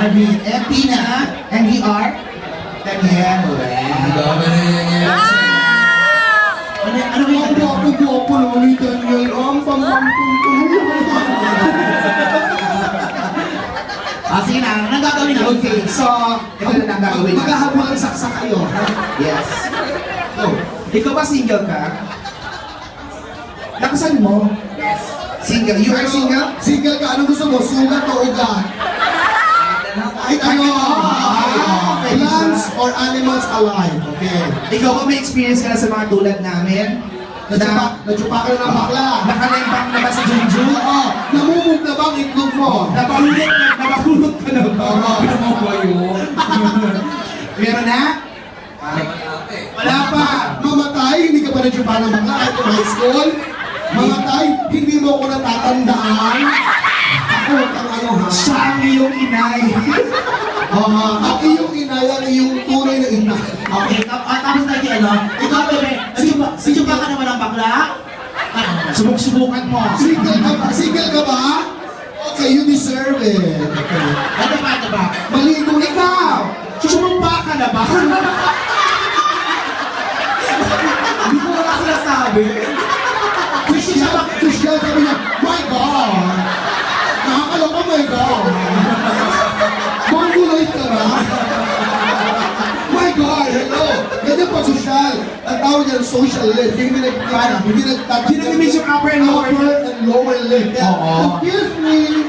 Marvin. And Tina. And VR. Daniel. Ang dami na yan. Ano ba yung Guwapo naman ni Daniel. sige na, anong gagawin na? Okay, so, ito na ang gagawin na. Maghahabol ang saksa kayo. Yes. So, ikaw ba single ka? Nakasan mo? Yes. Single? You are single? Single ka. Ano gusto mo? Sugat o ugat? Kahit ano. Okay. Plants or animals alive. Okay. Ikaw ba may experience ka na sa mga tulad namin? Natsupa ka na ng bakla. Nakalempang na ba sa Junjun? Oo. Namumog na ba ang itlog mo? Napahulot ka na ba? Oo. Ano ba yun? Meron na? Wala pa. Mamatay, hindi ka pa natsupa ng bakla kahit sa high school. Mamatay, hindi mo ako natatandaan. Ako, ang ano ha? Siya ang iyong inay. Ang iyong inay, ang iyong tunay na inay. Okay, tapos tayo kay ano? Ikaw, bebe, sinjupa ka naman ang bakla? Subok-subukan mo. Single ka ba? Single ka ba? Okay, you deserve it. Okay. Ano ba? Maligo Ikaw! Sumumpa ka na ba? Hindi ko wala sinasabi. Christian, sabi niya, my God! Nakakaloka, my God! Mongoloid ka na? My God, hello! Ganyan pa social. Ang tawag niya social lift. Hindi nagtatanggap. Hindi nag-miss yung upper and lower. Upper and lower lift. Oo. Excuse me!